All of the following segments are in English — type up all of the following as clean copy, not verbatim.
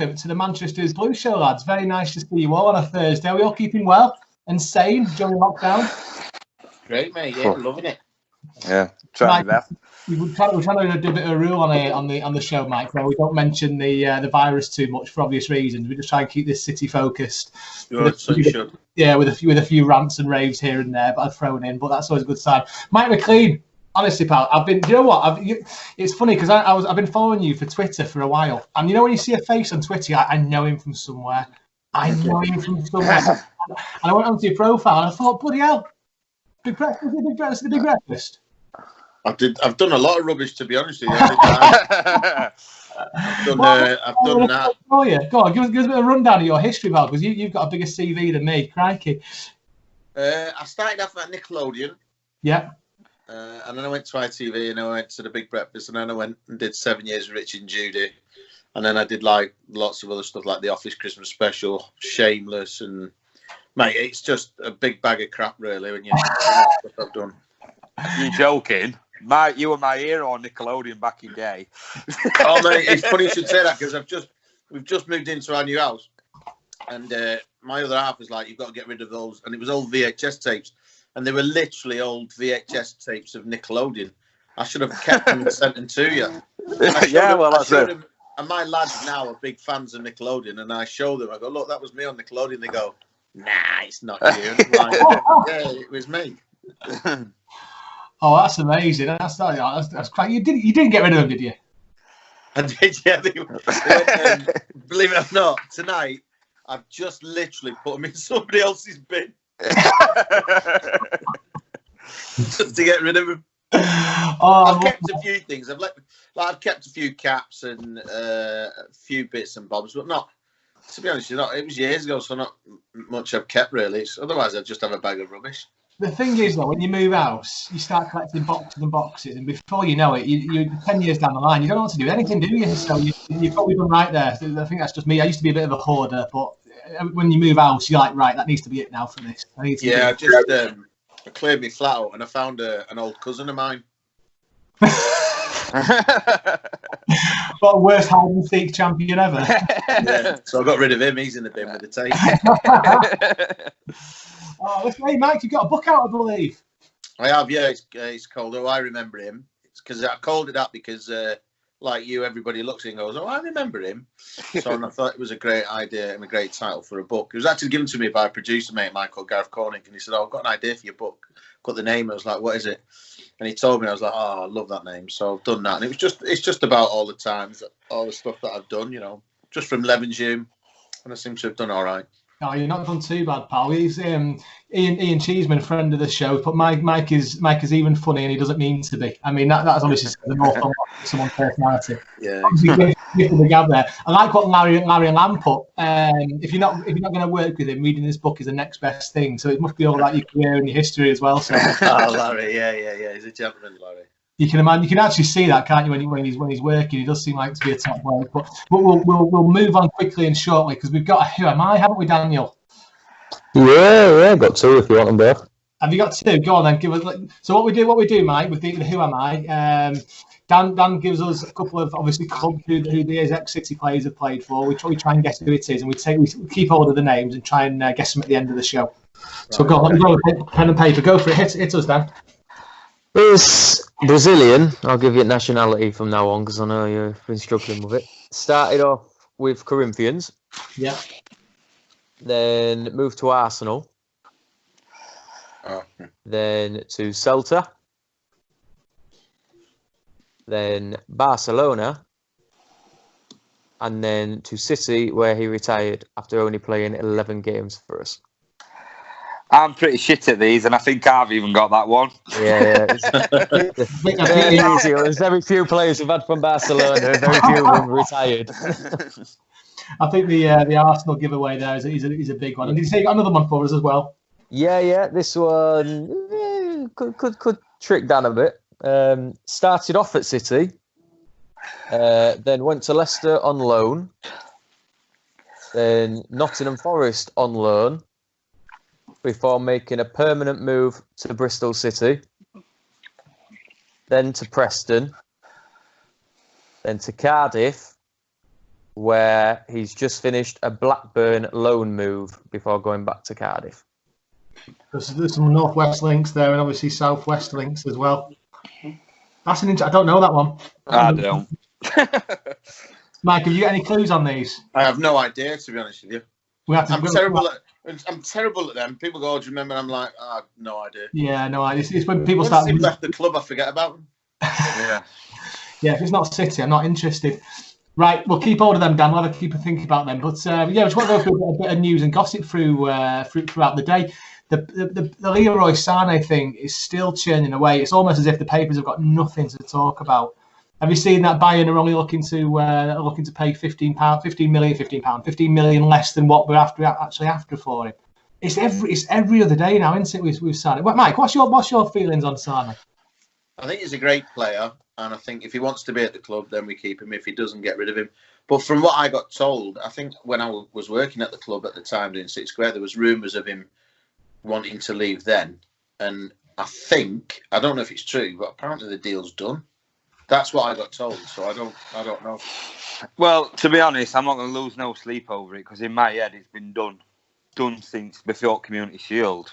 welcome to the Manchester's Blue Show, lads. Very nice to see you all on a Thursday. Are we all keeping well and sane during lockdown? Great, mate. Yeah, loving it. Yeah, trying my best. We're trying to do a bit of a rule on the show, Mike, where we don't mention the virus too much for obvious reasons. We just try and keep this city focused. So you should. Yeah, with a few rants and raves here and there, but I've thrown in. But that's always a good sign. Mike McClean, honestly, pal, you know what? It's funny because I've been following you for Twitter for a while, and you know when you see a face on Twitter, I know him from somewhere. And I went onto your profile and I thought, bloody hell, Big Breakfast. I've done a lot of rubbish, to be honest with you. I've done that. Oh yeah, go on, give us a bit of a rundown of your history, Val, because you've got a bigger CV than me. Crikey. I started off at Nickelodeon. Yeah. And then I went to ITV, and I went to the Big Breakfast, and then I went and did 7 years with Rich and Judy, and then I did like lots of other stuff like The Office Christmas Special, Shameless, and mate, it's just a big bag of crap, really. When you stuff I've done. You're joking. You were my hero on Nickelodeon back in the day. Oh mate, it's funny you should say that because we've just moved into our new house, and my other half was like, "You've got to get rid of those," and it was old VHS tapes, and they were literally old VHS tapes of Nickelodeon. I should have kept them and sent them to you. That's it. And my lads now are big fans of Nickelodeon, and I show them. I go, "Look, that was me on Nickelodeon." They go, "Nah, it's not you." And I'm like, yeah, it was me. Oh, that's amazing. That's crazy. You didn't get rid of them, did you? I did, yeah. Believe it or not, tonight I've just literally put them in somebody else's bin just to get rid of them. I've kept a few things. I've kept a few caps and a few bits and bobs, but not. To be honest, it was years ago, so not much I've kept really. Otherwise, I'd just have a bag of rubbish. The thing is, though, when you move house, you start collecting boxes and boxes, and before you know it, you're 10 years down the line. You don't know what to do anything, do you? So you've probably done right there. I think that's just me. I used to be a bit of a hoarder, but when you move house, you're like, right, that needs to be it now for this. I cleared me flat out, and I found an old cousin of mine. What worst hide and seek champion ever. Yeah, so I got rid of him. He's in the bin with the tape. Hey, Mike, you've got a book out, I believe. I have, yeah. It's called "Oh, I Remember Him." It's because I called it that because, like you, everybody looks and goes, "Oh, I remember him." So I thought it was a great idea and a great title for a book. It was actually given to me by a producer mate, called Gareth Cornick, and he said, "Oh, I've got an idea for your book. Got the name." I was like, "What is it?" And he told me. I was like, "Oh, I love that name." So I've done that, and it's just about all the times, all the stuff that I've done, just from Levenshulme, and I seem to have done all right. Oh, you're not done too bad, pal. He's Ian Cheeseman, friend of the show, but Mike is even funny, and he doesn't mean to be. I mean, that's obviously the more fun of someone's personality. Yeah, the gab there. I like what Larry and Lamb put. If you're not going to work with him, reading this book is the next best thing. So it must be all about your career and your history as well. So. Oh, Larry, yeah, he's a gentleman, Larry. You can imagine. You can actually see that, can't you? When he's working, he does seem like to be a top bloke. But we'll move on quickly and shortly because we've got a Who Am I, haven't we, Daniel? Yeah, got two if you want them both. Have you got two? Go on then. Give us. So what we do, Mike, with the Who Am I? Dan gives us a couple of obviously clubs who the Exec City players have played for. We try and guess who it is, and we keep hold of the names and try and guess them at the end of the show. Right. So go on, let me go with pen and paper. Go for it. Hit us, Dan. It's Brazilian. I'll give you nationality from now on because I know you've been struggling with it. Started off with Corinthians. Yeah. Then moved to Arsenal. Oh. Then to Celta. Then Barcelona. And then to City, where he retired after only playing 11 games for us. I'm pretty shit at these, and I think I've even got that one. Yeah. Very easy. There's very few players we've had from Barcelona. Very few of them retired. I think the Arsenal giveaway there is a big one. And did you say you got another one for us as well? Yeah. This one could trick Dan a bit. Started off at City, then went to Leicester on loan, then Nottingham Forest on loan, before making a permanent move to Bristol City, then to Preston, then to Cardiff, where he's just finished a Blackburn loan move before going back to Cardiff. There's some northwest links there, and obviously southwest links as well. That's I don't know that one. I don't. Mike, have you got any clues on these? I have no idea, to be honest with you. I'm terrible at them. People go, "Oh, do you remember?" I'm like, no idea. Yeah, no, it's when people Once start. they've left the club, I forget about them. Yeah. Yeah, if it's not City, I'm not interested. Right, we'll keep hold of them, Dan. We'll have a keep a think about them. But yeah, I just want to go through a bit of news and gossip throughout the day. The Leroy Sané thing is still churning away. It's almost as if the papers have got nothing to talk about. Have you seen that Bayern are only looking to pay £15 million less than what we're after for him? It's every other day now, isn't it? With Sané. Well, Mike, what's your feelings on Sané? I think he's a great player, and I think if he wants to be at the club, then we keep him. If he doesn't, get rid of him. But from what I got told, I think when I was working at the club at the time doing 6th grade, there was rumours of him wanting to leave then. And I don't know if it's true, but apparently the deal's done. That's what I got told, so I don't know. Well, to be honest, I'm not going to lose no sleep over it because in my head it's been done since before Community Shield.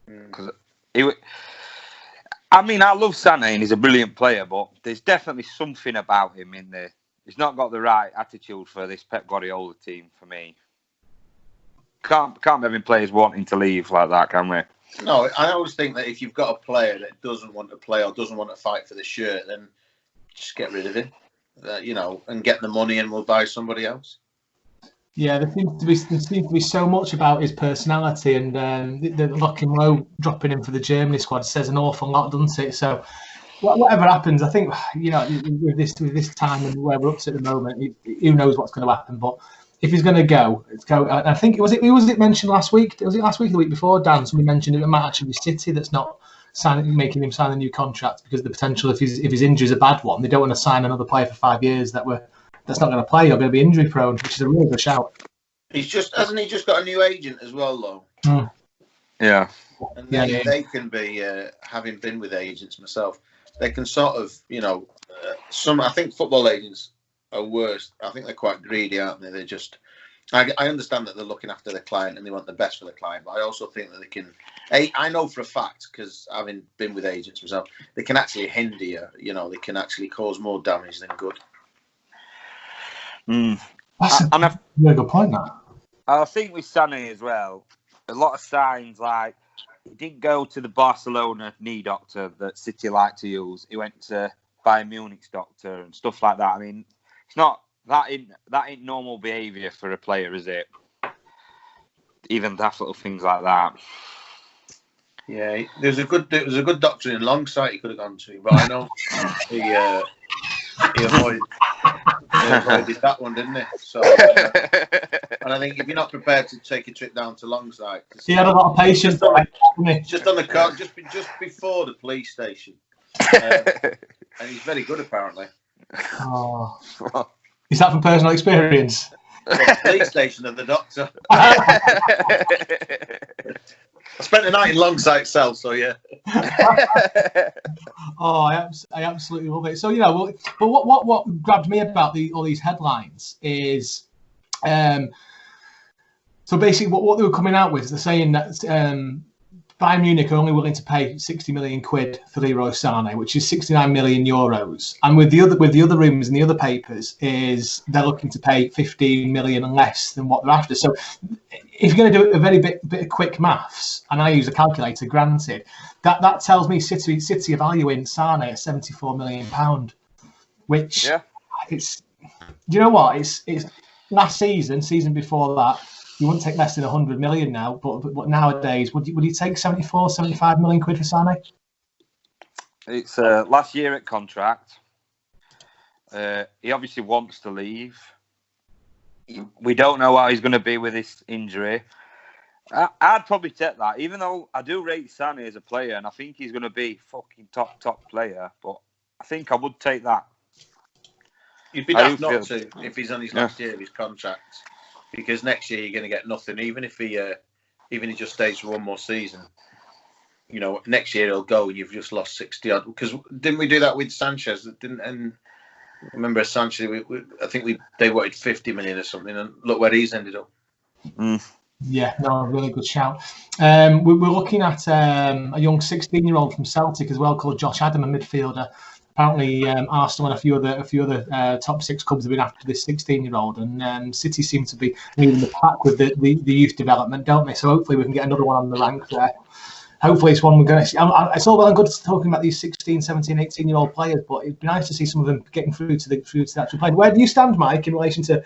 Because I love Sané and he's a brilliant player, but there's definitely something about him in there. He's not got the right attitude for this Pep Guardiola team for me. Can't have having players wanting to leave like that, can we? No, I always think that if you've got a player that doesn't want to play or doesn't want to fight for the shirt, then just get rid of him, and get the money, and we'll buy somebody else. Yeah, there seems to be so much about his personality, and the lock and low dropping him for the Germany squad says an awful lot, doesn't it? So whatever happens, I think with this time and where we're up to at the moment, who knows what's going to happen, but. If he's going to go, let's go. I think was it mentioned last week? Was it last week or the week before? Dan, somebody mentioned it might actually be City that's not making him sign a new contract because of the potential if his injury is a bad one, they don't want to sign another player for 5 years that's not going to play or going to be injury prone, which is a really good shout. Hasn't he just got a new agent as well though? Yeah. And they can be having been with agents myself. They can sort of I think football agents are worse. I think they're quite greedy, aren't they? They're just. I understand that they're looking after the client and they want the best for the client, but I also think that they can. I know for a fact because having been with agents myself, they can actually hinder you. They can actually cause more damage than good. That's a really good point. That I think with Sané as well, a lot of signs like he didn't go to the Barcelona knee doctor that City like to use. He went to Bayern Munich's doctor and stuff like that. I mean. It's not that ain't normal behaviour for a player, is it? Even daft little things like that. Yeah, there was a good doctor in Longsight he could have gone to, but I know he avoided that one, didn't he? So, and I think if you're not prepared to take a trip down to Longsight, he had a lot of patience. Just on the car, just before the police station, and he's very good apparently. Oh. Is that from personal experience? The police station and the doctor. I spent the night in Longsight Cell, so yeah. Oh, I absolutely love it. So but what grabbed me about all these headlines is, so basically what they were coming out with, they're saying that Bayern Munich are only willing to pay 60 million quid for Leroy Sané, which is 69 million euros. And with the other rumours in the other papers is they're looking to pay 15 million less than what they're after. So if you're going to do a very bit of quick maths, and I use a calculator, granted, that tells me City are valuing Sané at 74 million pound, which it's. Do you know what? It's last season before that. You wouldn't take less than 100 million now, but nowadays, would you take 74, 75 million quid for Sané? It's last year at contract. He obviously wants to leave. We don't know how he's going to be with this injury. I'd probably take that, even though I do rate Sané as a player, and I think he's going to be fucking top player. But I think I would take that. You'd be daft not to if he's on his last year of his contract. Because next year you're going to get nothing, even if he just stays for one more season. Next year he'll go and you've just lost 60 odd. Because didn't we do that with Sanchez? remember essentially, I think they wanted 50 million or something, and look where he's ended up. Yeah, no, really good shout. We're looking at a young 16-year-old from Celtic as well, called Josh Adam, a midfielder. Apparently, Arsenal and a few other top 6 clubs have been after this 16-year-old, and City seem to be leading the pack with the youth development, don't they? So hopefully we can get another one on the rank there. Hopefully it's one we're going to see. It's all well and good talking about these 16, 17, 18-year-old players, but it'd be nice to see some of them getting through to the actual play. Where do you stand, Mike, in relation to?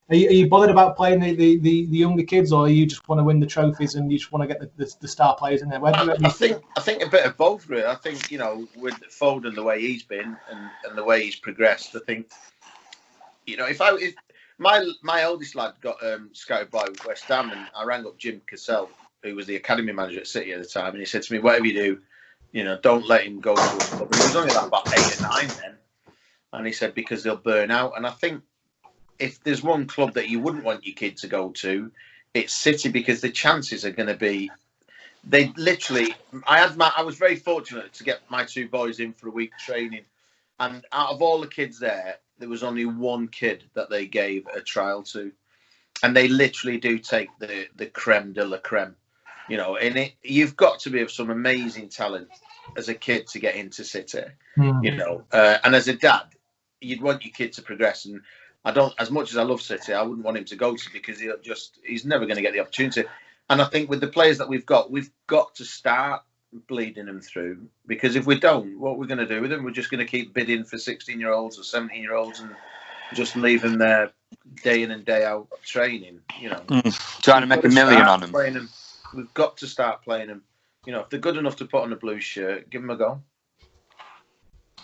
Are you bothered about playing the younger kids, or you just want to win the trophies and you just want to get the star players in there? I think a bit of both, really. I think, with Foden, the way he's been and the way he's progressed, I think, if my oldest lad got scouted by West Ham, and I rang up Jim Cassell, who was the academy manager at City at the time, and he said to me, whatever you do, don't let him go to a club. And he was only like about 8 or 9 then. And he said, because they'll burn out. And I think if there's one club that you wouldn't want your kid to go to, it's City, because the chances are going to be, they literally, I was very fortunate to get my 2 boys in for a week training. And out of all the kids there was only one kid that they gave a trial to. And they literally do take the creme de la creme. And you've got to be of some amazing talent as a kid to get into City, and as a dad, you'd want your kid to progress. And I don't, as much as I love City, I wouldn't want him to go to, because he's never going to get the opportunity. And I think with the players that we've got to start bleeding them through, because if we don't, what we're going to do with them, we're just going to keep bidding for 16-year-olds or 17-year-olds and just leave them there day in and day out training, trying to make $1 million on them. We've got to start playing them. If they're good enough to put on a blue shirt, give them a go.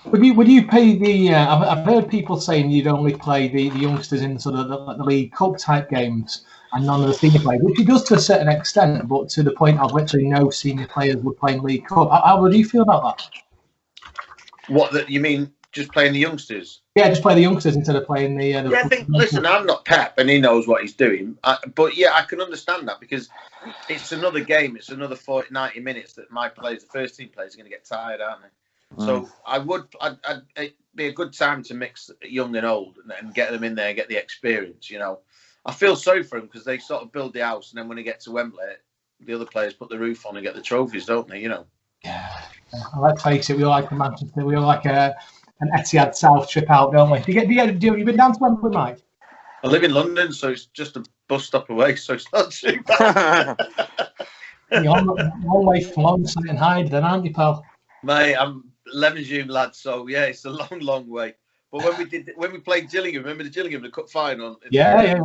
Would you pay the? I've heard people saying you'd only play the youngsters in sort of the League Cup type games and none of the senior players, which he does to a certain extent, but to the point of literally no senior players would play in League Cup. How would you feel about that? What you mean? Just playing the youngsters? Yeah, just play the youngsters instead of playing the. Yeah, I think. Listen, I'm not Pep, and he knows what he's doing. But yeah, I can understand that, because it's another game. It's another 90 minutes that my players, the first team players, are going to get tired, aren't they? So it'd be a good time to mix young and old and get them in there and get the experience. I feel sorry for them, because they sort of build the house, and then when they get to Wembley, the other players put the roof on and get the trophies, don't they? Yeah. Let's face it, we all like Manchester. We all like an Etihad South trip out, don't we? Have you been down to Wembley, Mike? I live in London, so it's just a bus stop away, so it's not too bad. You're on one way from Longside and Hyde, then, aren't you, pal? Mate, I'm Levenshulme lad, so yeah, it's a long, long way. But when we played Gillingham, remember the Gillingham, the cup final? Yeah.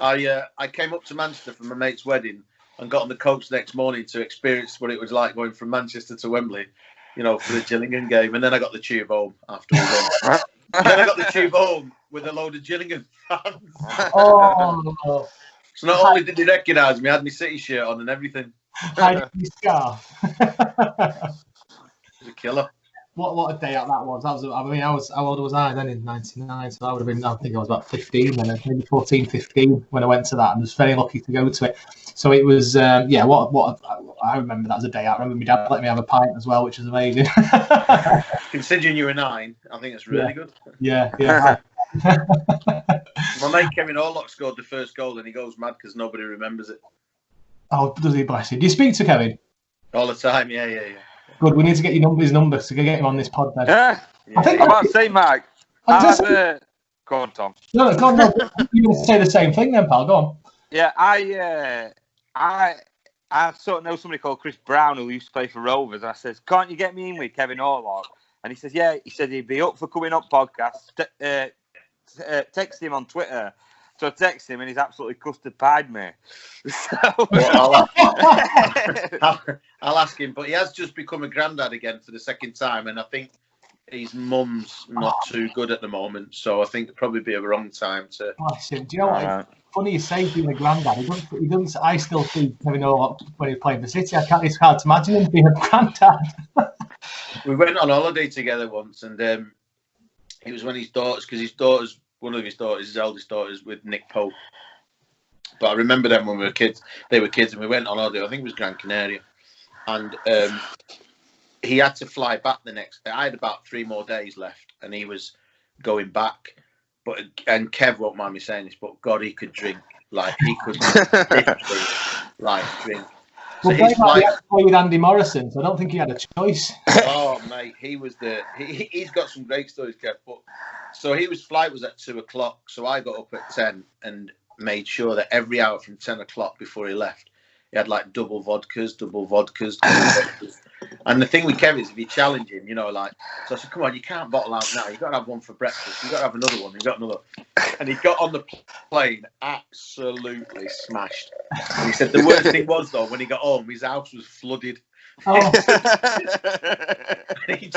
I came up to Manchester for my mate's wedding and got on the coach the next morning to experience what it was like going from Manchester to Wembley, for the Gillingham game. And then I got the tube home afterwards. Then I got the tube home with a load of Gillingham fans. Oh. So not only did they recognise me, I had my City shirt on and everything. I did scarf. It was a killer. What a day out that was. How old was I then in 99? So I think I was about 15 then, maybe 14, 15 when I went to that, and was very lucky to go to it. So it was, I remember that as a day out. I remember my dad let me have a pint as well, which was amazing. Considering you were 9, I think it's really good. Yeah. My mate Kevin Orlock scored the first goal, and he goes mad because nobody remembers it. Oh, does he, bless him? Do you speak to Kevin? All the time, yeah. Good, we need to get his numbers to get him on this pod then. Yeah. I think I'm about to say, Mike. Go on, Tom. No, go on. No. You want to say the same thing then, pal. Go on. Yeah, I sort of know somebody called Chris Brown who used to play for Rovers. And I says, can't you get me in with Kevin Orlock? And he says, yeah. He said he'd be up for coming up podcast. Text him on Twitter. So I text him and he's absolutely custard pied me. Well, I'll ask him, but he has just become a granddad again for the second time, and I think his mum's not too good at the moment, so I think it'd probably be a wrong time to. Bless him. Do you know what? Funny you say being a granddad. He doesn't. I still see Kevin Orlock when he played for City. It's hard to imagine him being a granddad. We went on holiday together once, and it was when his daughters, because one of his daughters, his eldest daughter, is with Nick Pope. But I remember them when we were kids. They were kids, and we went on holiday. I think it was Gran Canaria, and he had to fly back the next day. I had about 3 more days left, and he was going back. And Kev won't mind me saying this, but God, he could drink. Like, he could literally, like, drink. So well, he had to play with Andy Morrison, so I don't think he had a choice. Oh, mate, he's got some great stories, Kev. But so flight was at 2:00, so I got up at 10 and made sure that every hour from 10 o'clock before he left, he had like double vodkas. And the thing with Kev is, if you challenge him, you know, like, so I said, come on, you can't bottle out now. You've got to have one for breakfast. You've got to have another one. You've got another. And he got on the plane absolutely smashed. And he said the worst thing was, though, when he got home, his house was flooded. Oh. He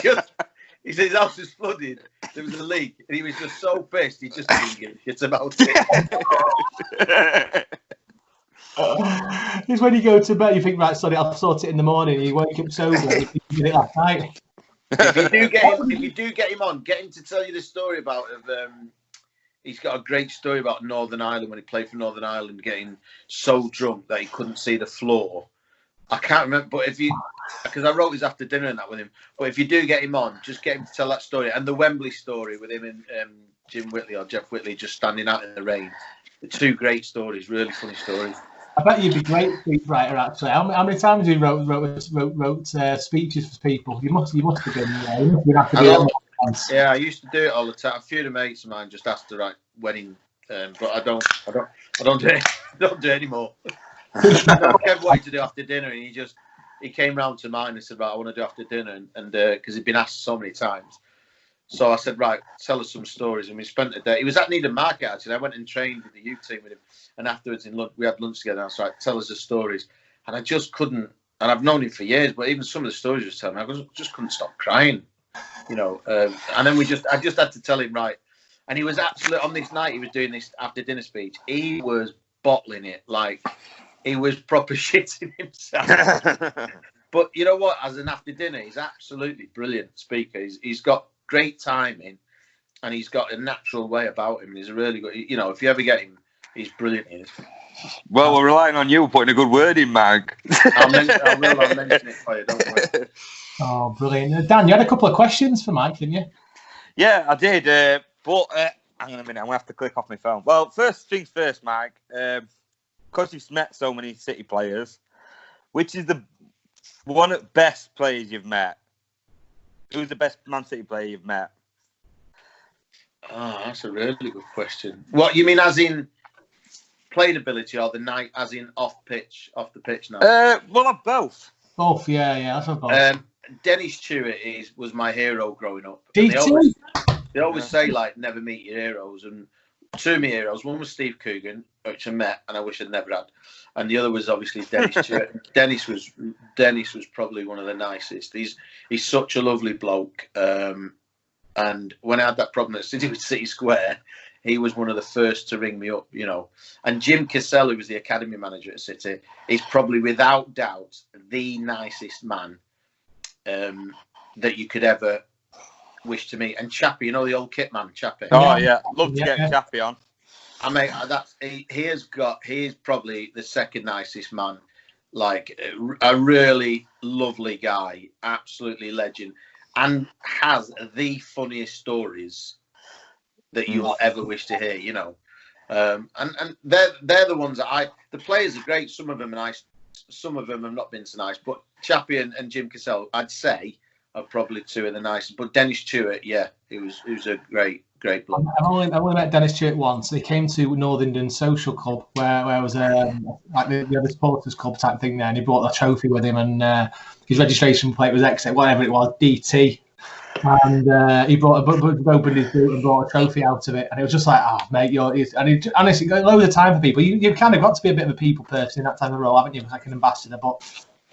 said his house was flooded. There was a leak. And he was just so pissed. He just didn't give a shit about it. It's when you go to bed, you think, right, sorry, I'll sort it in the morning. You wake up sober, you did it last night. If you do get him on, get him to tell you the story about. He's got a great story about Northern Ireland when he played for Northern Ireland, getting so drunk that he couldn't see the floor. I can't remember, but because I wrote his after dinner and that with him. But if you do get him on, just get him to tell that story and the Wembley story with him and Jim Whitley or Jeff Whitley just standing out in the rain. The two great stories, really funny stories. I bet you'd be a great speechwriter, actually. How many times have you wrote speeches for people? You must have been. Yeah, I used to do it all the time. A few of the mates of mine just asked to write wedding, but I don't do it. Don't do it anymore. Kev wanted to do after dinner, and he came round to mine and said, "Right, I want to do after dinner," and because he'd been asked so many times. So I said, right, tell us some stories. And we spent a day. He was at Needham Market, actually. I went and trained with the youth team with him. And afterwards, we had lunch together. And I was like, tell us the stories. And I just couldn't. And I've known him for years, but even some of the stories he was telling me, I just couldn't stop crying. You know. And then I just had to tell him, right. And he was absolutely, on this night, he was doing this after dinner speech. He was bottling it. Like, he was proper shitting himself. But you know what? As an after dinner, he's absolutely brilliant speaker. He's got great timing, and he's got a natural way about him. He's a really good. You know, if you ever get him, he's brilliant. He is. Well, we're relying on you putting a good word in, Mike. I'll mention it for you. Don't worry. Oh, brilliant, Dan! You had a couple of questions for Mike, didn't you? Yeah, I did. But hang on a minute, I'm gonna have to click off my phone. Well, first things first, Mike. Because you've met so many City players, which is the one of the best players you've met? Who's the best Man City player you've met? Oh, that's a really good question. What you mean, as in playing ability, or the night, as in off the pitch now? Well, I'm both. Both, yeah. That's both. Dennis Stewart was my hero growing up. DT. They always say, like, never meet your heroes, and two of my heroes. One was Steve Coogan, which I met, and I wish I'd never had. And the other was obviously Dennis Stewart. Dennis was probably one of the nicest. He's such a lovely bloke. And when I had that problem at City Square, he was one of the first to ring me up, you know. And Jim Cassell, who was the academy manager at City, is probably without doubt the nicest man that you could ever wish to meet. And Chappie, you know, the old kit man, Chappie. Oh yeah, love to get Chappie on. I mean, he is probably the second nicest man. Like, a really lovely guy, absolutely legend, and has the funniest stories that you'll ever wish to hear. You know, and they're the ones that the players are great. Some of them are nice, some of them have not been so nice. But Chappie and Jim Cassell, I'd say, are probably two of the nicest. But Dennis Stewart, yeah, he was a great bloke. I've only met Dennis Stewart once. He came to Northington Social Club, where I was like the other supporters club type thing there, and he brought a trophy with him, and his registration plate was X, whatever it was, DT. And he opened his boot and brought a trophy out of it, and it was just like, oh mate, honestly, loads of time for people. You've kind of got to be a bit of a people person in that type of role, haven't you, like an ambassador? But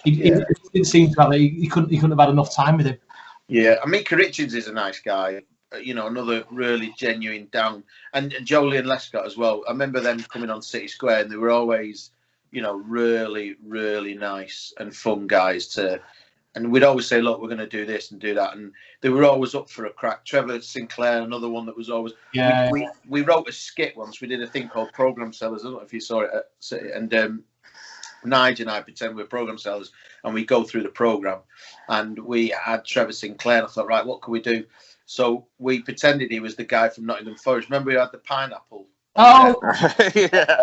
he didn't seem to have he couldn't have had enough time with him. Yeah, I mean, Mika Richards is a nice guy. You know, another really genuine down, and Jolie and Lescott as well. I remember them coming on City Square, and they were always, you know, really, really nice and fun guys and we'd always say, look, we're going to do this and do that, and they were always up for a crack. Trevor Sinclair, another one that was always. Yeah. We wrote a skit once. We did a thing called Program Sellers. I don't know if you saw it at City, and Nigel and I pretend we're program sellers, and we go through the program, and we had Trevor Sinclair, and I thought, right, what can we do? So we pretended he was the guy from Nottingham Forest. Remember, we had the pineapple. Oh, Yeah.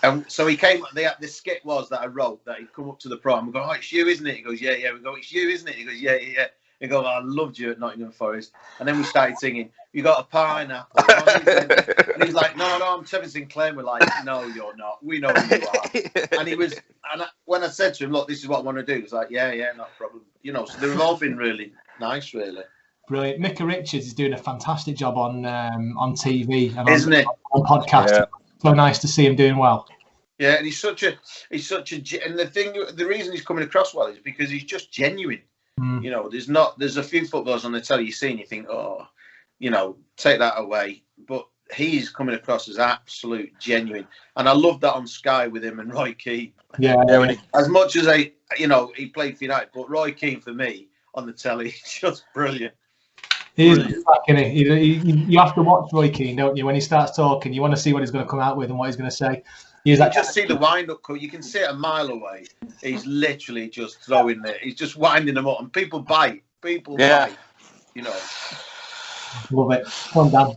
And so he came. The skit was that I wrote that he'd come up to the pro and we go, "Oh, it's you, isn't it?" He goes, "Yeah, yeah." We go, "It's you, isn't it?" He goes, "Yeah, yeah, yeah." He goes, "I loved you at Nottingham Forest." And then we started singing, "You got a pineapple." And he's like, "No, no, I'm Trevor Sinclair." We're like, "No, you're not. We know who you are." And he was. And when I said to him, "Look, this is what I want to do," he was like, "Yeah, yeah, not a problem." You know, so they've all been really nice, really. Brilliant. Micah Richards is doing a fantastic job on TV and Isn't it? on podcast. Yeah. So nice to see him doing well. Yeah, and he's such a, and the reason he's coming across well is because he's just genuine. Mm. You know, there's a few footballers on the telly you see and you think, oh, you know, take that away. But he's coming across as absolute genuine, and I love that on Sky with him and Roy Keane. Yeah. As much as he played for United, but Roy Keane for me on the telly is just brilliant. He's back, isn't he? You have to watch Roy Keane, don't you? When he starts talking, you want to see what he's going to come out with and what he's going to say. You just see the wind-up cut. You can see it a mile away. He's literally just throwing it. He's just winding them up, and people bite. Bite. You know. Love it. Come on,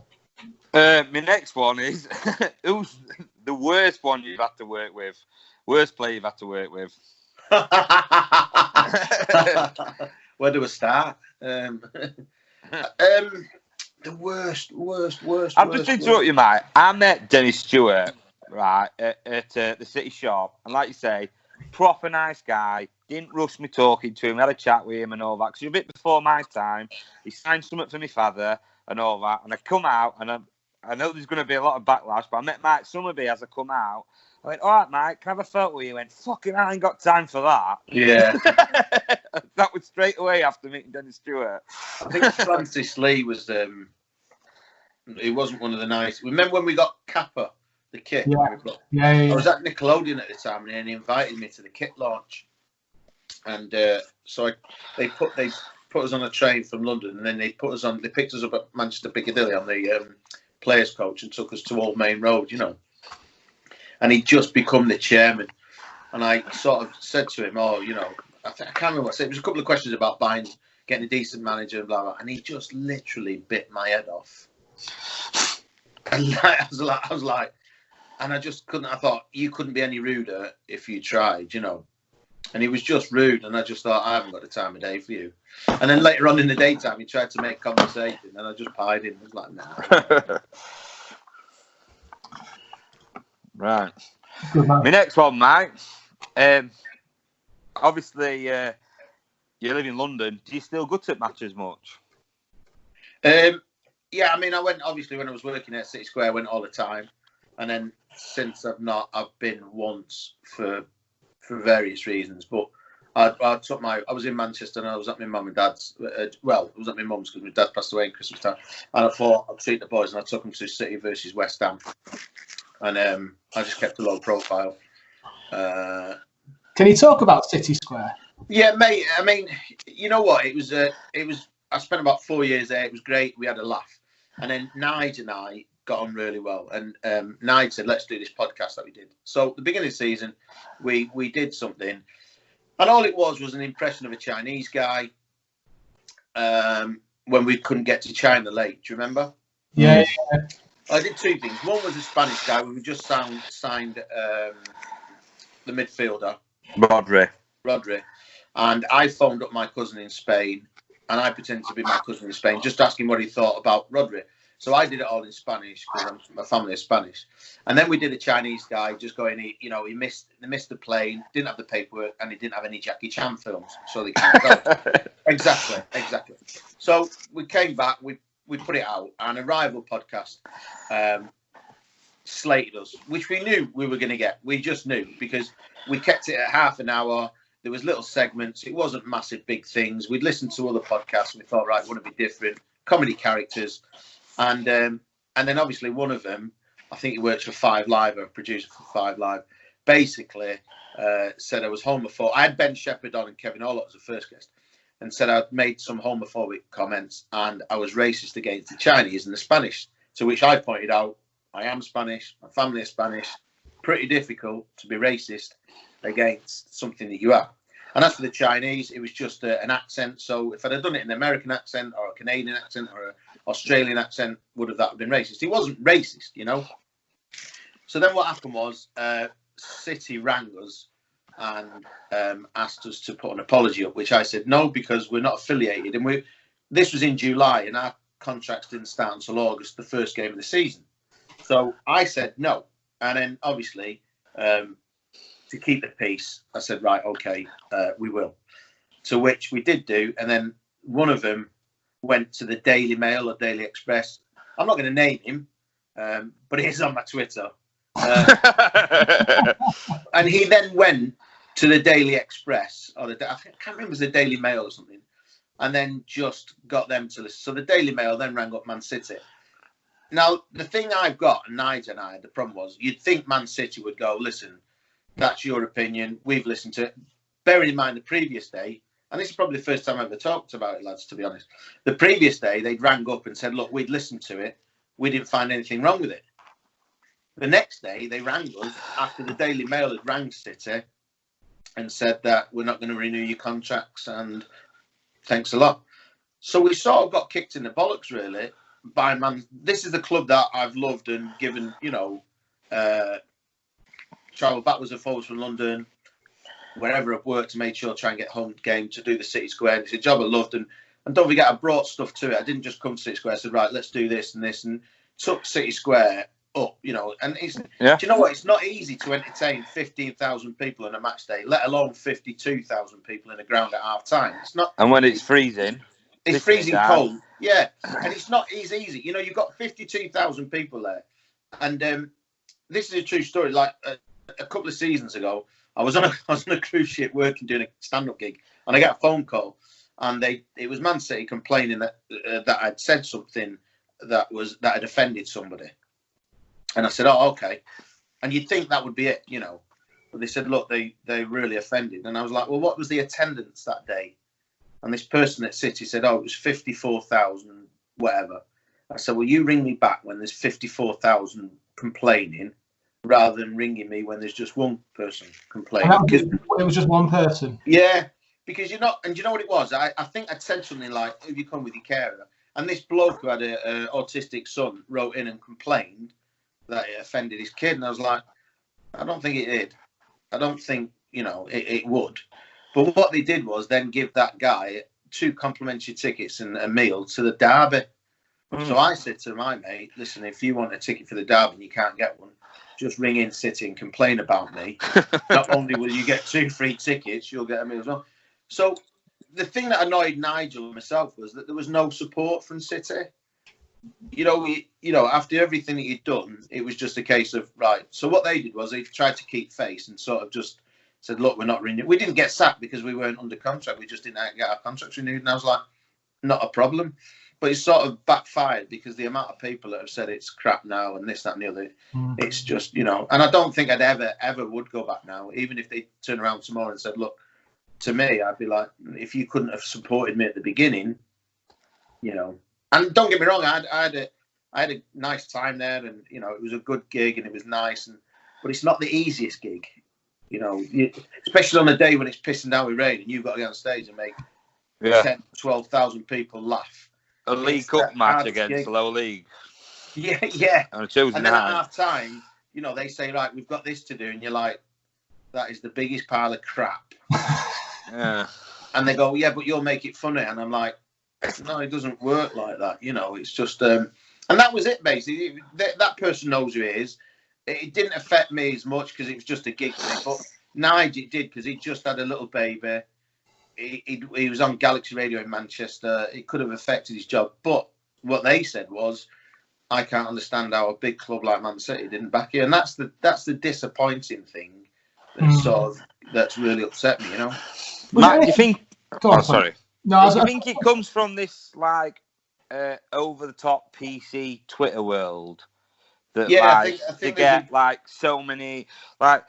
Dan. My next one is who's the worst one you've had to work with? Worst player you've had to work with? Where do we start? The worst. I'm just interrupting you, mate. I met Dennis Stewart, right, at the City Shop, and like you say, proper nice guy. Didn't rush me talking to him. Had a chat with him and all that. Because he was a bit before my time. He signed something for my father and all that. And I come out, and I know there's going to be a lot of backlash, but I met Mike Summerby as I come out. I went, "All right, Mike, can I have a photo with you?" He went, "Fucking hell, I ain't got time for that." Yeah. That was straight away after meeting Dennis Stewart. I think Francis Lee was, he wasn't one of the nice. Remember when we got Kappa, the kit? Yeah. I was at Nickelodeon at the time, and he invited me to the kit launch. And so they put us on a train from London, and then they picked us up at Manchester Piccadilly on the players' coach and took us to Old Main Road, you know. And he'd just become the chairman. And I sort of said to him, "Oh, you know," I can't remember what I said. It was a couple of questions about getting a decent manager and blah, blah. And he just literally bit my head off. And I was like, and I just couldn't. I thought, you couldn't be any ruder if you tried, you know. And he was just rude. And I just thought, I haven't got the time of day for you. And then later on in the daytime, he tried to make conversation. And I just pied him. I was like, nah. Right. My next one, Mike. Obviously, you live in London. Do you still go to matches much? Yeah, I mean, I went, obviously, when I was working at City Square, I went all the time. And then since I've been once for various reasons. But I was in Manchester and I was at my mum and dad's. I was at my mum's because my dad passed away in Christmas time. And I thought I'd treat the boys, and I took them to City versus West Ham. And I just kept a low profile. Can you talk about City Square? Yeah, mate. I mean, you know what? It was. I spent about 4 years there. It was great. We had a laugh. And then Nige and I got on really well. And Nige said, "Let's do this podcast that we did." So at the beginning of the season, we did something. And all it was an impression of a Chinese guy when we couldn't get to China late. Do you remember? Yeah. I did two things. One was a Spanish guy. We just signed the midfielder. Rodri. And I phoned up my cousin in Spain, and I pretended to be my cousin in Spain, just asking what he thought about Rodri. So I did it all in Spanish because my family is Spanish. And then we did a Chinese guy just going, he missed the plane, didn't have the paperwork, and he didn't have any Jackie Chan films. So they can't go. Exactly. So we came back, we put it out, and a rival podcast slated us, which we knew we were going to get. We just knew because we kept it at half an hour. There was little segments. It wasn't massive, big things. We'd listened to other podcasts, and we thought, right, want to be different. Comedy characters. And then obviously one of them, I think he works for 5 Live, a producer for 5 Live, basically said I was homophobic. I had Ben Shepherd on and Kevin Orlott as the first guest, and said I'd made some homophobic comments and I was racist against the Chinese and the Spanish, to which I pointed out, I am Spanish, my family is Spanish, pretty difficult to be racist against something that you are. And as for the Chinese, it was just an accent. So if I'd have done it in an American accent or a Canadian accent or an Australian accent, would that have been racist? He wasn't racist, you know. So then what happened was City rang us and asked us to put an apology up, which I said no, because we're not affiliated. And this was in July, and our contracts didn't start until August, the first game of the season. So I said no. And then obviously, to keep the peace, I said, right, okay, we will. To which we did do. And then one of them went to the Daily Mail or Daily Express. I'm not going to name him, but he is on my Twitter. And he then went to the Daily Express, or I can't remember if it was the Daily Mail or something, and then just got them to listen. So the Daily Mail then rang up Man City. Now, the thing I've got, and Nigel and I had the problem was, you'd think Man City would go, listen, that's your opinion, we've listened to it. Bearing in mind the previous day, and this is probably the first time I ever talked about it, lads, to be honest. The previous day, they'd rang up and said, look, we'd listened to it. We didn't find anything wrong with it. The next day, they rang us after the Daily Mail had rang City and said that we're not going to renew your contracts and thanks a lot. So we sort of got kicked in the bollocks, really, by Man. This is the club that I've loved and given, you know, travel backwards and forwards from London, wherever I've worked, to make sure I try and get home game to do the City Square. It's a job I loved. And don't forget, I brought stuff to it. I didn't just come to City Square. I said, right, let's do this, and took City Square up, you know. And do you know what? It's not easy to entertain 15,000 people on a match day, let alone 52,000 people in a ground at half time. It's not. And when it's freezing. It's freezing cold. Yeah. And it's not easy. You know, you've got 52,000 people there. And this is a true story. Like a couple of seasons ago, I was on a cruise ship working, doing a stand-up gig, and I got a phone call, and it was Man City complaining that I'd said something that had offended somebody. And I said, oh, okay. And you'd think that would be it, you know. But they said, look, they really offended. And I was like, well, what was the attendance that day? And this person at City said, oh, it was 54,000, whatever. I said, well, you ring me back when there's 54,000 complaining, rather than ringing me when there's just one person complaining. It was just one person. Yeah, because you're not. And do you know what it was? I think I'd said something like, if you come with your carer. And this bloke who had an autistic son wrote in and complained that it offended his kid. And I was like, I don't think it did. I don't think, you know, it would. But what they did was then give that guy 2 complimentary tickets and a meal to the derby. So I said to my mate, listen, if you want a ticket for the derby and you can't get one, just ring in City and complain about me. Not only will you get 2 free tickets, you'll get a meal as well. So the thing that annoyed Nigel and myself was that there was no support from City. You know, after everything that you'd done, it was just a case of, right. So what they did was they tried to keep face and sort of just said, look, we're not renewing. We didn't get sacked because we weren't under contract. We just didn't get our contracts renewed. And I was like, not a problem. But it's sort of backfired because the amount of people that have said it's crap now and this, that and the other, it's just, you know. And I don't think I'd ever would go back now, even if they turn around tomorrow and said, look, to me, I'd be like, if you couldn't have supported me at the beginning, you know. And don't get me wrong, I had a nice time there, and you know, it was a good gig and it was nice, but it's not the easiest gig, you know, especially on a day when it's pissing down with rain and you've got to get on stage and make 10, 12,000 people laugh. A League Cup match against low league. Yeah. On a Tuesday and then night. at half time, you know, they say, right, we've got this to do, and you're like, that is the biggest pile of crap. Yeah. And they go, yeah, but you'll make it funny, and I'm like, no, it doesn't work like that. You know, it's just, and that was it basically. That person knows who it is. It didn't affect me as much because it was just a gig thing, but Nigel did because he just had a little baby. He was on Galaxy Radio in Manchester. It could have affected his job, but what they said was, I can't understand how a big club like Man City didn't back you, and that's the disappointing thing. That's really upset me, you know. Matt, do you think? On, sorry. No, do you think it comes from this like over the top PC Twitter world that I think to get like so many like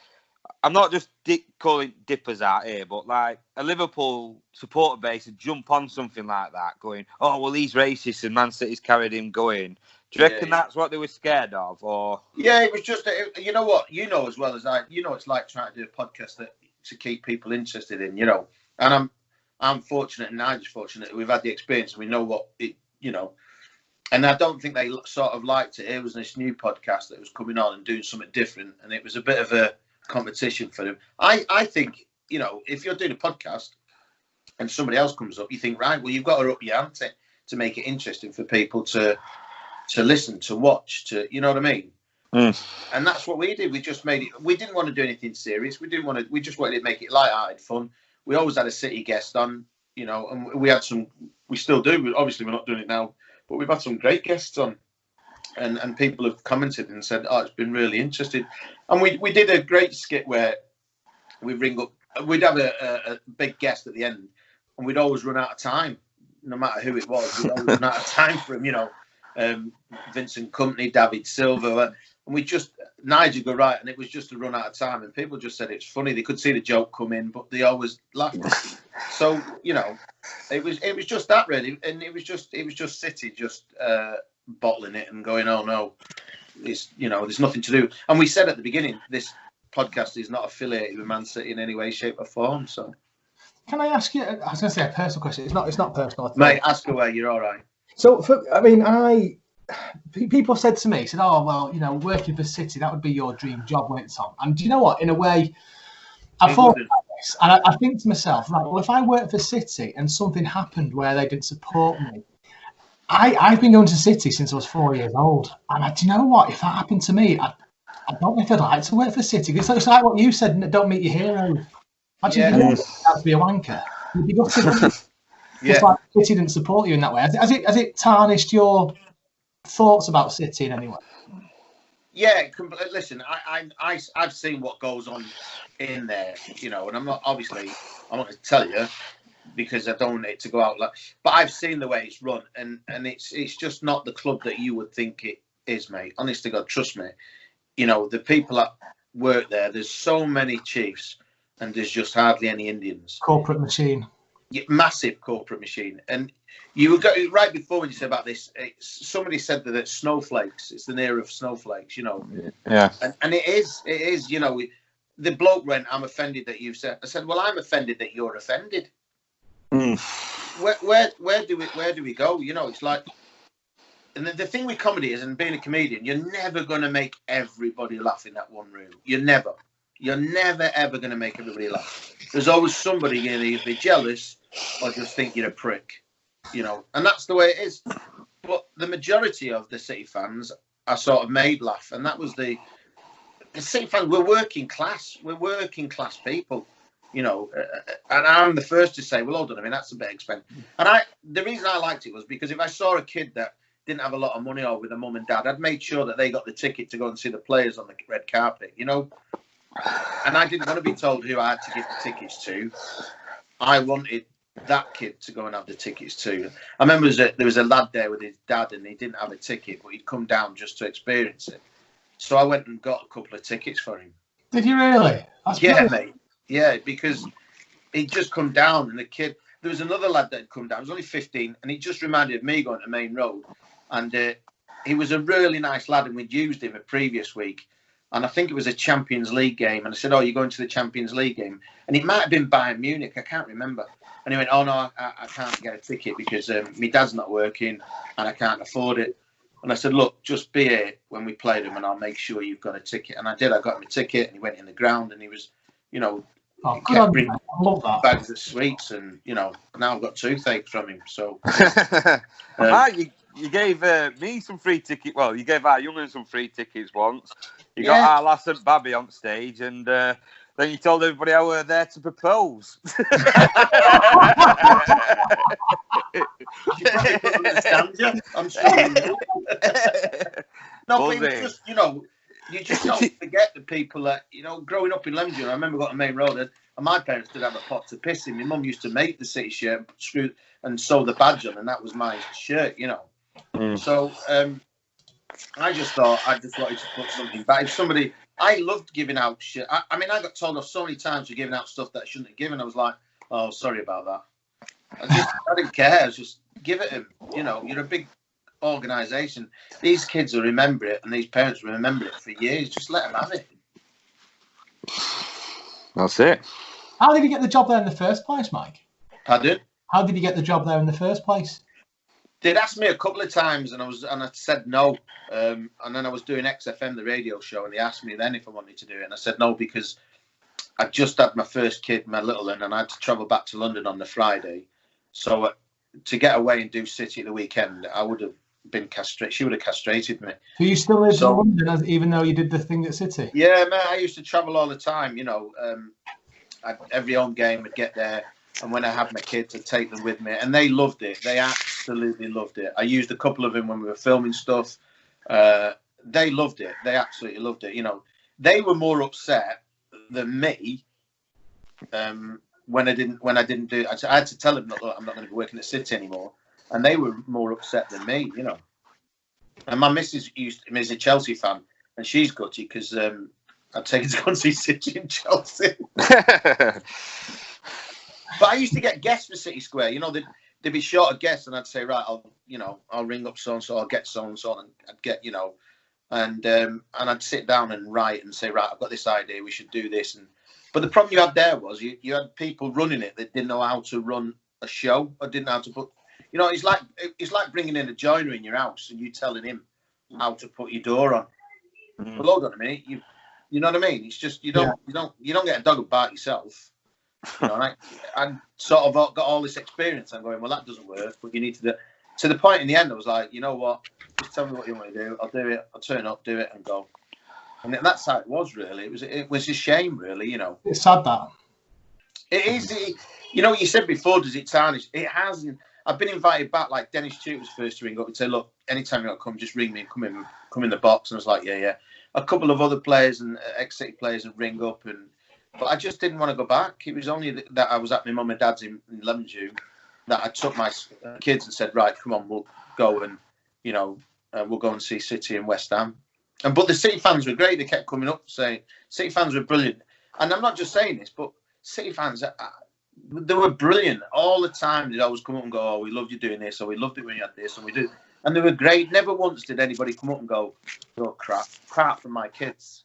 I'm not just calling dippers out here, but like a Liverpool supporter base would jump on something like that, going, "Oh well, he's racist," and Man City's carried him going. Do you reckon that's what they were scared of, or? Yeah, it was just you know what, you know as well as I, you know, it's like trying to do a podcast that to keep people interested in, you know. And I'm fortunate, and Nigel's fortunate that we've had the experience and we know what it, you know. And I don't think they sort of liked it. It was this new podcast that was coming on and doing something different, and it was a bit of a competition for them. I think, you know, if you're doing a podcast and somebody else comes up, you think, right, well, you've got to up your ante to make it interesting for people to listen, to watch, to, you know what I mean? And that's what we did. We just made it. We didn't want to do anything serious. We didn't want to. We just wanted to make it light-hearted, fun. We always had a City guest on, you know, and we had some. We still do. Obviously, we're not doing it now, but we've had some great guests on, and people have commented and said, "Oh, it's been really interesting." And we did a great skit where we ring up. We'd have a big guest at the end, and we'd always run out of time, no matter who it was. We'd always run out of time for him, you know. Vincent Company, David Silva, and we just Nigel go right, and it was just a run out of time, and people just said it's funny. They could see the joke come in, but they always laughed. So, you know, it was just that really, and it was just City just bottling it and going, oh no, it's, you know, there's nothing to do. And we said at the beginning, this podcast is not affiliated with Man City in any way, shape, or form. So, can I ask you? I was going to say a personal question. It's not personal. Mate, ask away. You're all right. So, people said to me, oh, well, you know, working for City, that would be your dream job, wouldn't it, Tom? And do you know what? In a way, I thought about this, and I think to myself, right, well, if I worked for City and something happened where they didn't support me, I've been going to City since I was 4 years old. And do you know what? If that happened to me, I don't know if I'd like to work for City. It's like what you said, don't meet your heroes. Imagine you have to be a wanker. You'd be gutted. It's like City didn't support you in that way. Has it tarnished your thoughts about City in any way? Yeah, listen, I've seen what goes on in there, you know, and I'm not going to tell you because I don't want it to go out like. But I've seen the way it's run, and it's just not the club that you would think it is, mate. Honest to God, trust me. You know, the people that work there. There's so many chiefs, and there's just hardly any Indians. Corporate machine. Massive corporate machine. And you were right before when you said about this, somebody said that it's snowflakes. It's the era of snowflakes, you know. Yeah. And it is, you know. The bloke went, I'm offended that you've said. I said, well, I'm offended that you're offended. Where do we go? You know, it's like, and the thing with comedy is, and being a comedian, you're never going to make everybody laugh in that one room. You're never ever going to make everybody laugh. There's always somebody going to either be jealous or just think you're a prick, you know, and that's the way it is. But the majority of the City fans are sort of made laugh, and that was the City fans. We're working class people, you know, and I'm the first to say, well, hold on, I mean, that's a bit expensive. And the reason I liked it was because if I saw a kid that didn't have a lot of money or with a mum and dad, I'd made sure that they got the ticket to go and see the players on the red carpet, you know. And I didn't want to be told who I had to give the tickets to. I wanted that kid to go and have the tickets too. I remember there was a lad there with his dad, and he didn't have a ticket, but he'd come down just to experience it. So I went and got a couple of tickets for him. Did you really? That's brilliant. Mate. Yeah, because he'd just come down, and the kid. There was another lad that had come down. He was only 15, and he just reminded me going to Main Road. And he was a really nice lad, and we'd used him a previous week. And I think it was a Champions League game. And I said, oh, you're going to the Champions League game? And it might have been Bayern Munich. I can't remember. And he went, oh, no, I can't get a ticket because my dad's not working and I can't afford it. And I said, look, just be here when we play them and I'll make sure you've got a ticket. And I did. I got him a ticket, and he went in the ground, and he was, you know, kept bringing bags of sweets. And, you know, now I've got toothache from him. So you gave me some free tickets. Well, you gave our young'un some free tickets once. You got our lass and Babby on stage, and then you told everybody I were there to propose. I'm sorry. No, but just, you know, you just don't forget the people that, you know, growing up in Leamington, I remember going to Main Road, and my parents did have a pot to piss in. My mum used to make the City shirt, screw, and sew the badge on, and that was my shirt, you know. So I just thought I just wanted to put something back. If somebody, I loved giving out shit. I mean, I got told off so many times for giving out stuff that I shouldn't have given. I was like, oh, sorry about that. I didn't care. I was just give it him. You know, you're a big organisation. These kids will remember it, and these parents will remember it for years. Just let them have it. That's it. How did you get the job there in the first place, Mike? Pardon? How did you get the job there in the first place? They'd asked me a couple of times, and I said no. And then I was doing XFM, the radio show, and they asked me then if I wanted to do it, and I said no because I just had my first kid, my little one, and I had to travel back to London on the Friday. So to get away and do City at the weekend, I would have been castrated. She would have castrated me. So you still lived in London, even though you did the thing at City? Yeah, man. I used to travel all the time. Every home game, I'd get there, and when I had my kids, I'd take them with me, and they loved it. They absolutely loved it. I used a couple of them when we were filming stuff. They loved it. They absolutely loved it. They were more upset than me when I didn't do it. I had to tell them that I'm not going to be working at City anymore, and they were more upset than me. And my missus is a Chelsea fan, and she's gutty because I'd take her to go and see City in Chelsea. But I used to get guests for City Square. They'd be short of guests, and I'd say, right, I'll ring up so and so, I'll get so and so, and I'd get, and I'd sit down and write and say, right, I've got this idea, we should do this. But the problem you had there was you had people running it that didn't know how to run a show or didn't know how to put. It's like bringing in a joiner in your house and you telling him how to put your door on. Well, hold on a minute, you know what I mean? It's just you don't get a dog about yourself. I sort of got all this experience. I'm going, well, that doesn't work, but you need to do. To the point in the end, I was like, you know what? Just tell me what you want to do. I'll do it. I'll turn up, do it, and go. And that's how it was, really. It was a shame, really. It's sad that. It is. You said before, does it tarnish? It hasn't. I've been invited back. Like Dennis Tuke was first to ring up and say, look, anytime you want to come, just ring me and come in the box. And I was like, yeah. A couple of other players and ex-City players would ring up but I just didn't want to go back. It was only that I was at my mum and dad's in Leamington that I took my kids and said, right, come on, we'll go and, we'll go and see City and West Ham. But the City fans were great. They kept coming up saying, City fans were brilliant. And I'm not just saying this, but City fans, they were brilliant all the time. They'd always come up and go, oh, we loved you doing this, or we loved it when you had this, and we do. And they were great. Never once did anybody come up and go, oh, crap from my kids.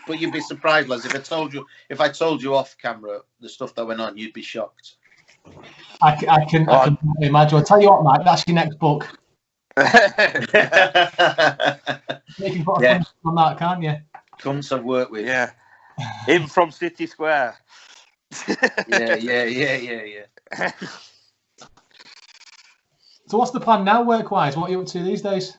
But you'd be surprised, lads. If I told you off camera the stuff that went on, you'd be shocked. I can imagine. I'll tell you what, Mike. That's your next book. You can put a thumb on that, can't you? Cunts I've worked with. Yeah. Him from City Square. Yeah. So what's the plan now, work-wise? What are you up to these days?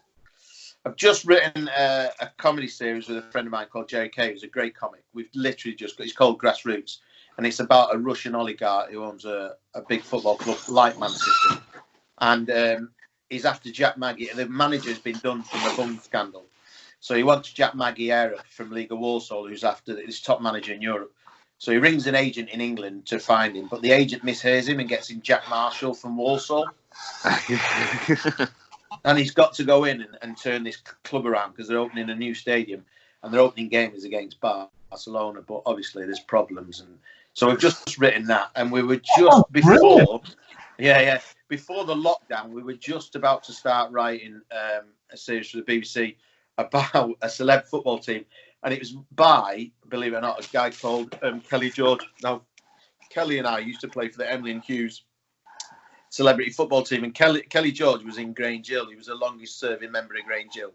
I've just written a comedy series with a friend of mine called J.K., who's a great comic. We've literally it's called Grassroots, and it's about a Russian oligarch who owns a big football club like Man City. And he's after Jack Maggie. The manager's been done from the bum scandal. So he wants Jack Maggiera from League of Walsall, who's after this top manager in Europe. So he rings an agent in England to find him, but the agent mishears him and gets him Jack Marshall from Walsall. And he's got to go in and turn this club around because they're opening a new stadium and their opening game is against Barcelona. But obviously there's problems. And so we've just written that. And we were just before the lockdown, we were just about to start writing a series for the BBC about a celeb football team. And it was by, believe it or not, a guy called Kelly George. Now, Kelly and I used to play for the Emily and Hughes celebrity football team, and Kelly George was in Grange Hill. He was the longest serving member of Grange Hill,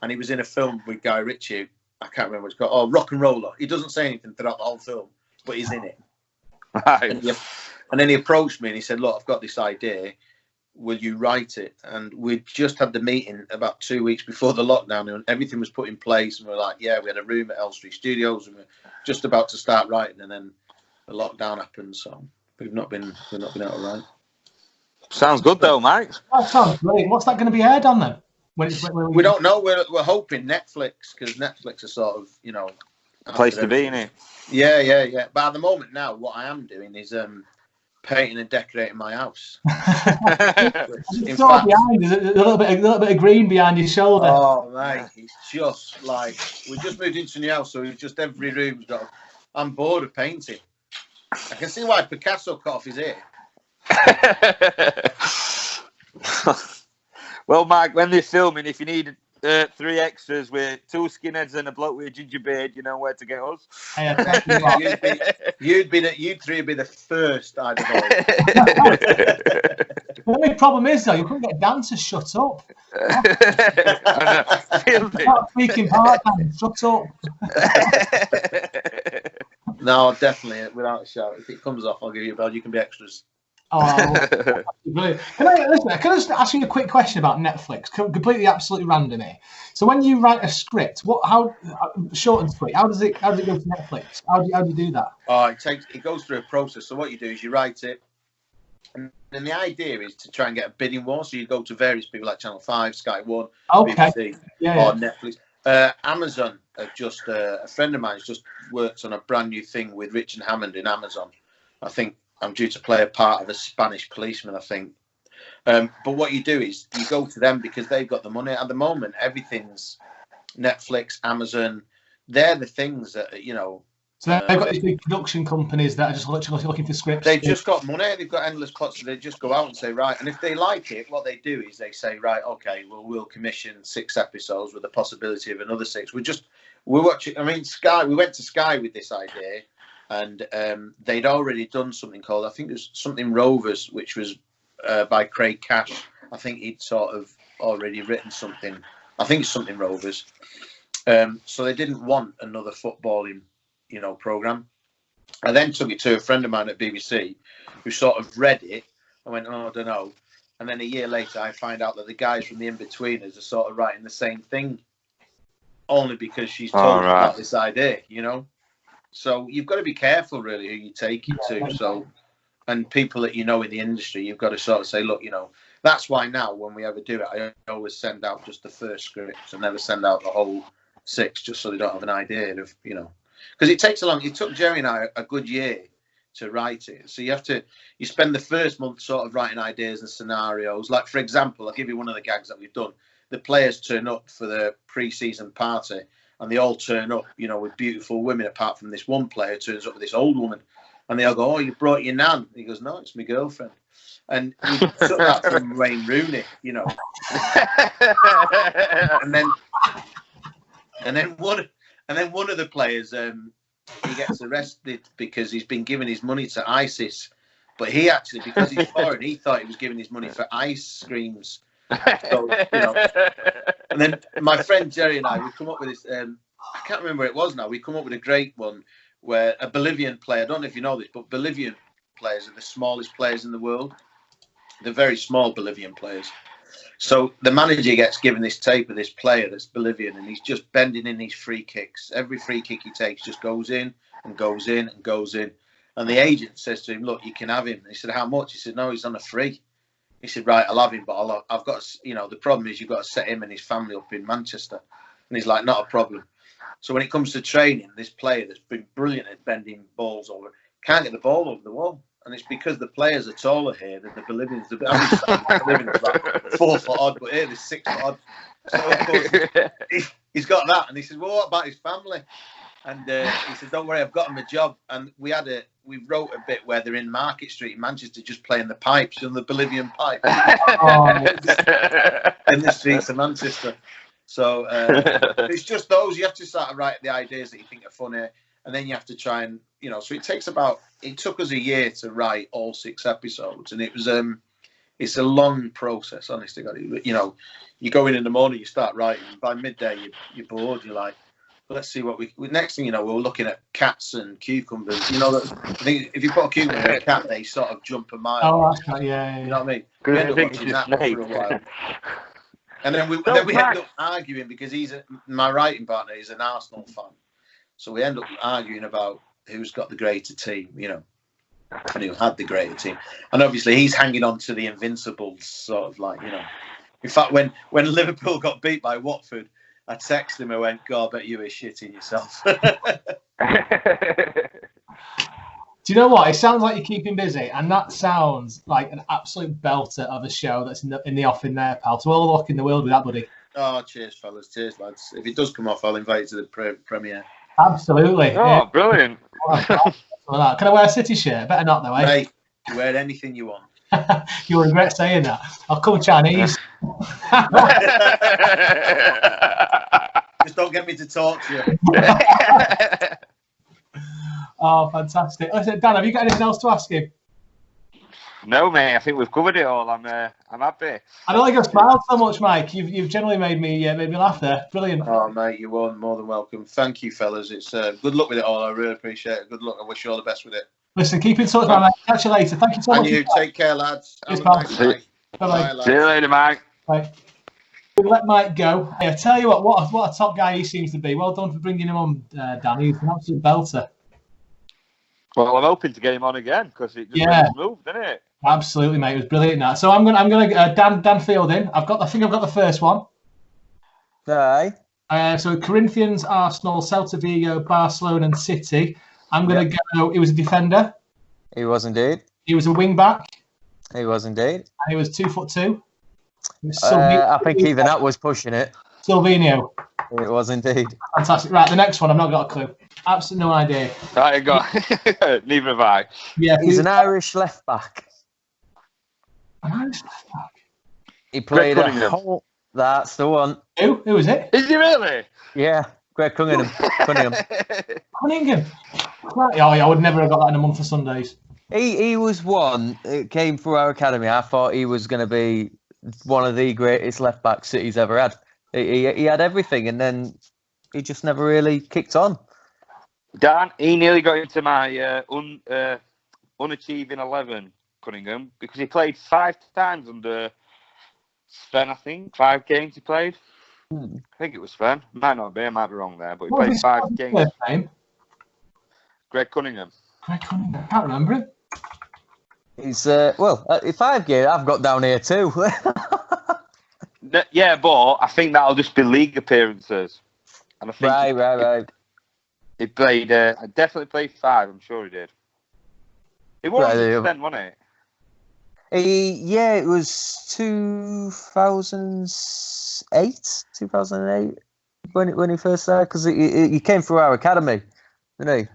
and he was in a film with Guy Ritchie. I can't remember what it's called. Oh, Rock and Roller. He doesn't say anything throughout the whole film, but he's in it. Right. And then he approached me and he said, look, I've got this idea, will you write it? And we just had the meeting about 2 weeks before the lockdown, and everything was put in place, and we're like, yeah, we had a room at Elstree Studios and we're just about to start writing, and then the lockdown happened, so we've not been able to write. Sounds good though, Mike. That sounds great. What's that going to be aired on then? We don't know. We're hoping Netflix, because Netflix is sort of, place to be, innit? Yeah. But at the moment now, what I am doing is painting and decorating my house. In fact, behind, there's a little bit of green behind your shoulder. Oh mate, it's just like we just moved into a new house, so just every room's got. I'm bored of painting. I can see why Picasso cut off his ear. Well, Mike, when they're filming, if you need 3 extras with 2 skinheads and a bloke with a ginger beard. You know where to get us. Hey, I tell you what. you three would be the first I'd have always. The only problem is though, you couldn't get Dan to shut up. Stop speaking part time. Shut up. No, definitely, without a shout. If it comes off, I'll give you a bell. You can be extras. Oh, brilliant. Can I just ask you a quick question about Netflix? Completely, absolutely random here. So when you write a script, short and sweet, how does it go to Netflix? How do you do that? Oh, it goes through a process. So what you do is you write it, and then the idea is to try and get a bidding war. So you go to various people like Channel 5, Sky 1, BBC, or Netflix. Amazon have just a friend of mine has just worked on a brand new thing with Richard Hammond in Amazon. I think I'm due to play a part of a Spanish policeman, I think. But what you do is you go to them because they've got the money. At the moment, everything's Netflix, Amazon. They're the things that, you know. So they've got these big production companies that are just literally looking for scripts. They've just got money. They've got endless plots. So they just go out and say, right. And if they like it, what they do is they say, right, okay, well, we'll commission 6 episodes with the possibility of another 6. We're watching. I mean, Sky. We went to Sky with this idea. And they'd already done something called, I think it was something Rovers, which was by Craig Cash. I think he'd sort of already written something. I think it's something Rovers. So they didn't want another footballing, programme. I then took it to a friend of mine at BBC who sort of read it. I went, I don't know. And then a year later, I find out that the guys from the In-Betweeners are sort of writing the same thing, only because she's told me about this idea, So you've got to be careful, really, who you take it to. So, and people that in the industry, you've got to sort of say, look, that's why now when we ever do it, I always send out just the first script and never send out the whole 6, just so they don't have an idea of, because it takes it took Jerry and I a good year to write it. So you spend the first month sort of writing ideas and scenarios. Like, for example, I'll give you one of the gags that we've done. The players turn up for the pre-season party. And they all turn up, with beautiful women, apart from this one player turns up with this old woman. And they all go, oh, you brought your nan? And he goes, no, it's my girlfriend. And we took that from Wayne Rooney, and then one of the players, he gets arrested because he's been giving his money to ISIS. But he actually, because he's foreign, he thought he was giving his money for ice creams. So, and then my friend Jerry and I, we come up with this. I can't remember what it was now. We come up with a great one where a Bolivian player. I don't know if you know this, but Bolivian players are the smallest players in the world. They're very small Bolivian players. So the manager gets given this tape of this player that's Bolivian, and he's just bending in these free kicks. Every free kick he takes just goes in and goes in and goes in. And the agent says to him, "Look, you can have him." And he said, "How much?" He said, "No, he's on a free." He said, "Right, I'll have him, but I've got to, the problem is you've got to set him and his family up in Manchester." And he's like, "Not a problem." So when it comes to training, this player that's been brilliant at bending balls over can't get the ball over the wall. And it's because the players are taller here than the Bolivians. The Bolivians are like 4 foot odd, but here they're 6 foot odd. So of course, he's got that. And he says, "Well, what about his family?" And he said, "Don't worry, I've got him a job." And we wrote a bit where they're in Market Street in Manchester just playing the pipes, the Bolivian pipe. In the streets of Manchester. So it's just those. You have to start to write the ideas that you think are funny. And then you have to try and, so it took us a year to write all 6 episodes. And it was, it's a long process, honestly. You go in the morning, you start writing. And by midday, you're bored. You're like, let's see what next thing you know, we're looking at cats and cucumbers. I think if you put a cucumber in a cat, they sort of jump a mile. Oh, yeah. You know what I mean? We end up watching that for a while. And then we end up arguing because my writing partner is an Arsenal fan. So we end up arguing about who's got the greater team, and who had the greater team. And obviously he's hanging on to the Invincibles, sort of like, In fact, when Liverpool got beat by Watford, I texted him, I went, "God, I bet you were shitting yourself." Do you know what? It sounds like you're keeping busy, and that sounds like an absolute belter of a show that's in the off in there, pal. So all the luck in the world with that, buddy. Oh, cheers, fellas. Cheers, lads. If it does come off, I'll invite you to the premiere. Absolutely. Oh, yeah. Brilliant. Can I wear a City shirt? Better not, though, eh? Hey, you wear anything you want. You'll regret saying that. I'll come Chinese. Just don't get me to talk to you. Oh, fantastic. Listen, Dan, have you got anything else to ask him? No, mate. I think we've covered it all. I'm happy. I don't think I've smiled so much, Mike. You've generally made me laugh there. Brilliant. Oh, mate, you are more than welcome. Thank you, fellas. It's good luck with it all. I really appreciate it. Good luck. I wish you all the best with it. Listen, keep in touch, man. Catch you later. Thank you so much. And you take care, lads. Cheers, Have a nice pal. night. Bye-bye. Lads. See you later, Mike. Bye. We'll let Mike go. I tell you what a top guy he seems to be. Well done for bringing him on, Dan. He's an absolute belter. Well, I'm hoping to get him on again because it just really smooth, didn't it? Absolutely, mate. It was brilliant. That. So I'm gonna Dan Fielding. I think I've got the first one. Aye. So Corinthians, Arsenal, Celta Vigo, Barcelona, and City. I'm gonna go. He was a defender. He was indeed. He was a wing back. He was indeed. And he was 2'2". I think even that was pushing it. Silvino. It was indeed. Fantastic. Right, the next one. I've not got a clue. Absolutely no idea. Right, I got. Neither have I. Yeah, he's an Irish left back. An Irish left back. He played a whole. That's the one. Who is it? Is he really? Yeah, Greg Cunningham. Cunningham. Right. Oh, yeah, I would never have got that in a month for Sundays. He was one. It came through our academy. I thought he was going to be one of the greatest left back City's ever had. He had everything, and then he just never really kicked on. Dan, he nearly got into my unachieving 11, Cunningham, because he played 5 times under Sven, I think. 5 games he played. I think it was Sven. Might not be, I might be wrong there, but he played 5 games. Name? Greg Cunningham. Greg Cunningham. I can't remember it. He's, 5 games I've got down here too. Yeah, but I think that'll just be league appearances. And I think right. He played, I definitely played 5, I'm sure he did. It was then, wasn't it? It was 2008 when he first started, because he came through our academy, didn't he?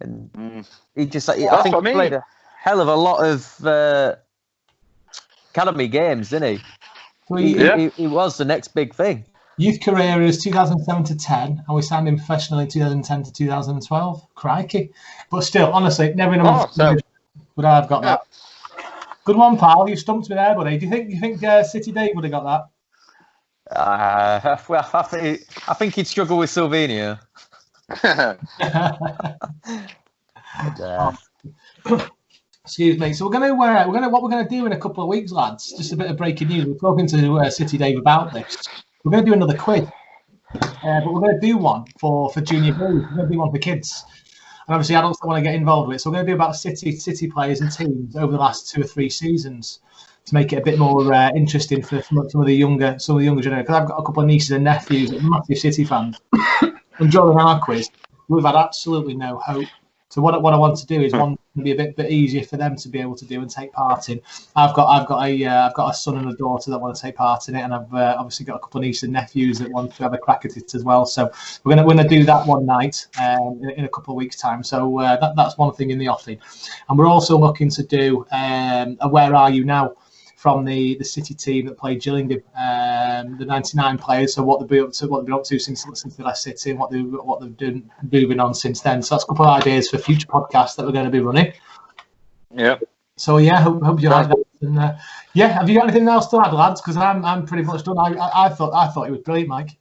And he just, I think he played a hell of a lot of academy games, didn't he? He was the next big thing. Youth career is 2007 to 10, and we signed him professionally 2010 to 2012. Crikey. But still, honestly, never in a month would I have got that. Good one, pal. You stumped me there, buddy. Do you think City Dave would have got that? Well, I think he'd struggle with Silvino. Excuse me. So what we're gonna do in a couple of weeks, lads. Just a bit of breaking news. We're talking to City Dave about this. We're going to do another quiz, but we're going to do one for junior group. We're going to do one for kids, and obviously adults that want to get involved with it. So we're going to do about City players and teams over the last 2 or 3 seasons to make it a bit more interesting for some of the younger generation. Because I've got a couple of nieces and nephews that are massive City fans. And during our quiz, we've had absolutely no hope. So what I want to do is one to be a bit easier for them to be able to do and take part in. I've got a son and a daughter that want to take part in it, and I've obviously got a couple of nieces and nephews that want to have a crack at it as well. So we're gonna do that one night in a couple of weeks' time. So that's one thing in the offing, and we're also looking to do a Where Are You Now from the City team that played Gillingham, the 99 players. So what they've been up to since they left City, and what they've done moving on since then. So that's a couple of ideas for future podcasts that we're going to be running. Yeah. So yeah, hope you like that. And, have you got anything else to add, lads? Because I'm pretty much done. I thought it was brilliant, Mike.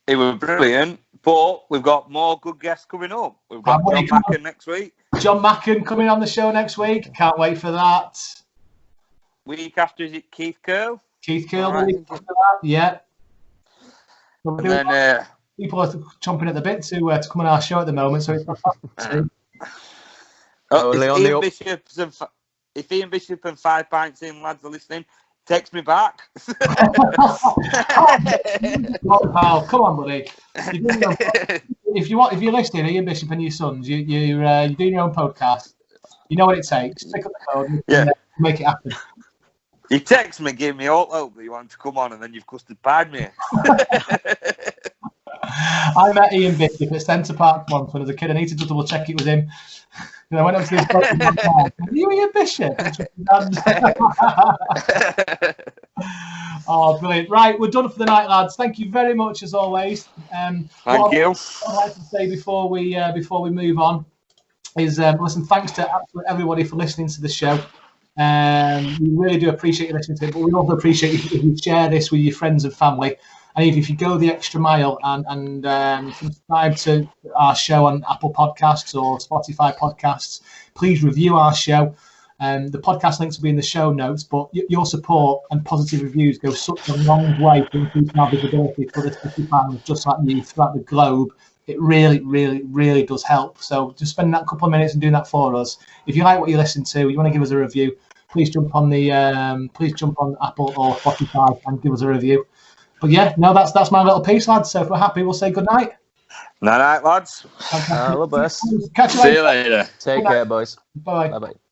It was brilliant, but we've got more good guests coming up. We've got John Macken next week. John Macken coming on the show next week. Can't wait for that. Week after, is it Keith Curl? Keith Curl, right. Week after that, yeah. And then, people are chomping at the bit to come on our show at the moment, so it's not fun. If Ian Bishop and 5 Pints in lads are listening, text me back. Oh, come on, buddy. If you're listening, Ian Bishop and your sons, you're doing your own podcast. You know what it takes. Pick up the phone and make it happen. You text me, give me all hope that you want to come on, and then you've custard pied me. I met Ian Bishop at Centre Park once when I was a kid. I needed to double check it was him. And I went up to his boat. Are you Ian Bishop? Oh, brilliant. Right, we're done for the night, lads. Thank you very much, as always. Thank you. What I'd like to say before we move on is, listen, thanks to absolutely everybody for listening to the show. We really do appreciate you listening to it, but we also appreciate if you share this with your friends and family. And if you go the extra mile and subscribe to our show on Apple Podcasts or Spotify Podcasts, please review our show. The podcast links will be in the show notes, but your support and positive reviews go such a long way to increasing our visibility for the City fans just like you throughout the globe. It really, really, really does help. So just spending that couple of minutes and doing that for us. If you like what you listen to, you want to give us a review, please jump on Apple or Spotify and give us a review. But yeah, no, that's my little piece, lads. So if we're happy, we'll say good night. Night, lads. All the best. Catch you See you later. Take care, boys. Bye. Bye-bye.